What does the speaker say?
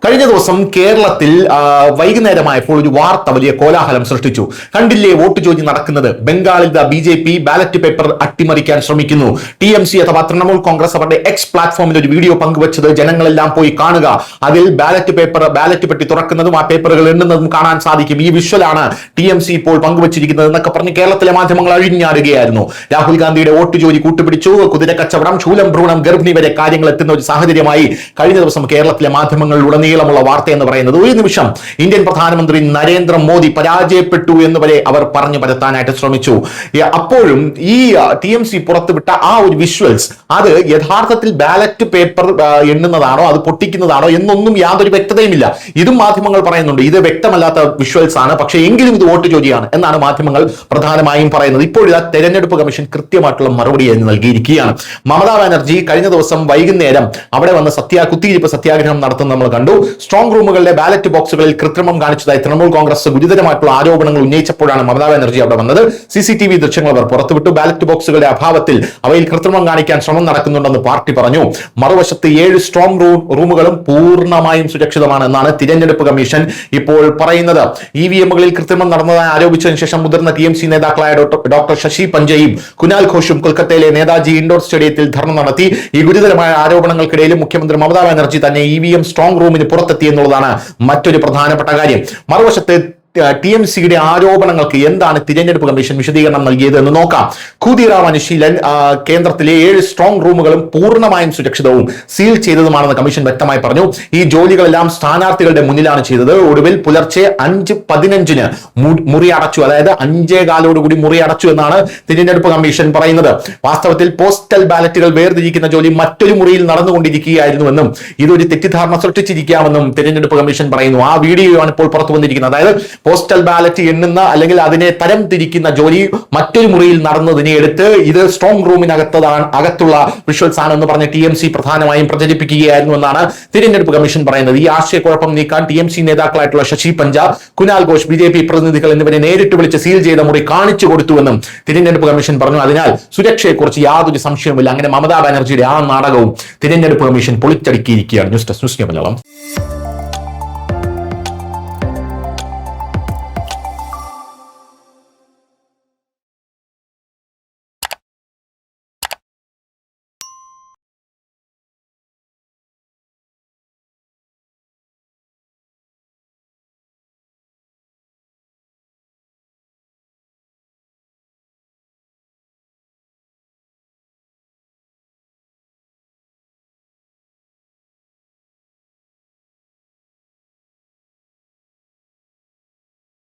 കഴിഞ്ഞ ദിവസം കേരളത്തിൽ വൈകുന്നേരമായപ്പോൾ ഒരു വാർത്ത വലിയ കോലാഹലം സൃഷ്ടിച്ചു. കണ്ടില്ലേ വോട്ട് ചോദ്യം നടക്കുന്നത്? ബംഗാളിൽ BJP ബാലറ്റ് പേപ്പർ അട്ടിമറിക്കാൻ ശ്രമിക്കുന്നു. TMC അഥവാ തൃണമൂൽ കോൺഗ്രസ് അവരുടെ എക്സ് പ്ലാറ്റ്ഫോമിൽ ഒരു വീഡിയോ പങ്കുവച്ചത് ജനങ്ങളെല്ലാം പോയി കാണുക. അതിൽ ബാലറ്റ് പെട്ടി തുറക്കുന്നതും ആ പേപ്പറുകൾ എണ്ണുന്നതും കാണാൻ സാധിക്കും. ഈ വിഷ്വലാണ് TMC ഇപ്പോൾ പങ്കുവച്ചിരിക്കുന്നത് എന്നൊക്കെ പറഞ്ഞ് കേരളത്തിലെ മാധ്യമങ്ങൾ അഴിഞ്ഞാടുകയായിരുന്നു. രാഹുൽ ഗാന്ധിയുടെ വോട്ട് ചോദ്യം കൂട്ടുപിടിച്ചു, കുതിരക്കച്ചവടം, ശൂലം ഭ്രൂണം, ഗർഭിണി വരെ കാര്യങ്ങൾ എത്തുന്ന ഒരു സാഹചര്യമായി കഴിഞ്ഞ ദിവസം കേരളത്തിലെ മാധ്യമങ്ങളിലുടനീളമുള്ള വാർത്ത എന്ന് പറയുന്നത്. ഒരു നിമിഷം ഇന്ത്യൻ പ്രധാനമന്ത്രി നരേന്ദ്രമോദി പരാജയപ്പെട്ടു എന്ന് വരെ അവർ പറഞ്ഞു പരത്താനായിട്ട് ശ്രമിച്ചു. അപ്പോഴും ഈ TMC പുറത്തുവിട്ട ആ ഒരു വിഷ്വൽസ് അത് യഥാർത്ഥത്തിൽ ബാലറ്റ് പേപ്പർ എണ്ണുന്നതാണോ അത് പൊട്ടിക്കുന്നതാണോ എന്നൊന്നും യാതൊരു വ്യക്തതയുമില്ല. ഇതും മാധ്യമങ്ങൾ പറയുന്നുണ്ട്, ഇത് വ്യക്തമല്ലാത്ത വിഷ്വൽസ് ആണ്, പക്ഷേ എങ്കിലും ഇത് വോട്ട് ചോദ്യമാണ് എന്നാണ് മാധ്യമങ്ങൾ പ്രധാനമായും പറയുന്നത്. ഇപ്പോഴിതാ തെരഞ്ഞെടുപ്പ് കമ്മീഷൻ കൃത്യമായിട്ടുള്ള മറുപടി നൽകിയിരിക്കുകയാണ്. മമതാ ബാനർജി കഴിഞ്ഞ ദിവസം വൈകുന്നേരം അവിടെ വന്ന് കുത്തിയിരിപ്പ് സത്യാഗ്രഹം നടത്തുന്നത് നമ്മൾ കണ്ടു. സ്ട്രോങ് റൂമുകളിലെ ബാലറ്റ് ബോക്സുകളിൽ കൃത്രിമം കാണിച്ചതായി തൃണമൂൽ കോൺഗ്രസ് ഗുരുതരമായിട്ടുള്ള ആരോപണങ്ങൾ ഉന്നയിച്ചപ്പോഴാണ് മമതാ ബാനർജി അവിടെ വന്നത്. CCTV ദൃശ്യങ്ങൾ അവർ പുറത്തുവിട്ടു. ബാലറ്റ് ബോക്സുകളുടെ അഭാവത്തിൽ അവയിൽ കൃത്രിമം കാണിക്കാൻ ശ്രമം നടക്കുന്നുണ്ടെന്ന് പാർട്ടി പറഞ്ഞു. മറുവശത്ത് 7 സ്ട്രോങ് റൂമുകളും പൂർണ്ണമായും സുരക്ഷിതമാണ് എന്നാണ് തിരഞ്ഞെടുപ്പ് കമ്മീഷൻ ഇപ്പോൾ പറയുന്നത്. EVMകളിൽ കൃത്രിമം നടന്നതായി ആരോപിച്ചതിന് ശേഷം മുതിർന്ന TMC നേതാക്കളായ ഡോക്ടർ ശശി പഞ്ചയും കുനാൽ ഘോഷും കൊൽക്കത്തയിലെ നേതാജി ഇൻഡോർ സ്റ്റേഡിയത്തിൽ ധർണ നടത്തി. ഈ ഗുരുതരമായ ആരോപണങ്ങൾക്കിടയിലും മുഖ്യമന്ത്രി മമതാ ബാനർജി തന്നെ EVM സ്ട്രോങ് റൂമിന് പുറത്തെത്തി എന്നുള്ളതാണ് മറ്റൊരു പ്രധാനപ്പെട്ട കാര്യം. മറുവശത്ത് TMCയുടെ ആരോപണങ്ങൾക്ക് എന്താണ് തിരഞ്ഞെടുപ്പ് കമ്മീഷൻ വിശദീകരണം നൽകിയത് എന്ന് നോക്കാം. ഖുദിറാം അനുശീലൻ കേന്ദ്രത്തിലെ 7 സ്ട്രോങ് റൂമുകളും പൂർണ്ണമായും സുരക്ഷിതവും സീൽ ചെയ്തതുമാണെന്ന് കമ്മീഷൻ വ്യക്തമായി പറഞ്ഞു. ഈ ജോലികളെല്ലാം സ്ഥാനാർത്ഥികളുടെ മുന്നിലാണ് ചെയ്തത്. ഒടുവിൽ പുലർച്ചെ 5:15 മുറി അടച്ചു, അതായത് 5:15 കൂടി മുറി അടച്ചു എന്നാണ് തിരഞ്ഞെടുപ്പ് കമ്മീഷൻ പറയുന്നത്. വാസ്തവത്തിൽ പോസ്റ്റൽ ബാലറ്റുകൾ വേർതിരിക്കുന്ന ജോലി മറ്റൊരു മുറിയിൽ നടന്നുകൊണ്ടിരിക്കുകയായിരുന്നുവെന്നും ഇതൊരു തെറ്റിദ്ധാരണ സൃഷ്ടിച്ചിരിക്കാമെന്നും തിരഞ്ഞെടുപ്പ് കമ്മീഷൻ പറയുന്നു. ആ വീഡിയോയാണ് ഇപ്പോൾ പുറത്തു വന്നിരിക്കുന്നത്. അതായത് പോസ്റ്റൽ ബാലറ്റ് എണ്ണുന്ന അല്ലെങ്കിൽ അതിനെ തരം തിരിക്കുന്ന ജോലി മറ്റൊരു മുറിയിൽ നടന്നതിനെ എടുത്ത് ഇത് സ്ട്രോങ് അകത്തുള്ള വിഷ്വൽസ് ആണെന്ന് പറഞ്ഞ് TMC പ്രധാനമായും പ്രചരിപ്പിക്കുകയായിരുന്നു എന്നാണ് തിരഞ്ഞെടുപ്പ് കമ്മീഷൻ പറയുന്നത്. ഈ ആശയക്കുഴപ്പം നീക്കാൻ TMC നേതാക്കളായിട്ടുള്ള ശശി പഞ്ച, കുനാൽ ഘോഷ്, BJP പ്രതിനിധികൾ എന്നിവരെ നേരിട്ട് വിളിച്ച് സീൽ ചെയ്ത മുറി കാണിച്ചു കൊടുത്തുവെന്നും തിരഞ്ഞെടുപ്പ് കമ്മീഷൻ പറഞ്ഞു. അതിനാൽ സുരക്ഷയെക്കുറിച്ച് യാതൊരു സംശയവുമില്ല. അങ്ങനെ മമതാ ബാനർജിയുടെ ആ നാടകവും തിരഞ്ഞെടുപ്പ് കമ്മീഷൻ പൊളിച്ചടുക്കിയിരിക്കുകയാണ്. News desk news Malayalam.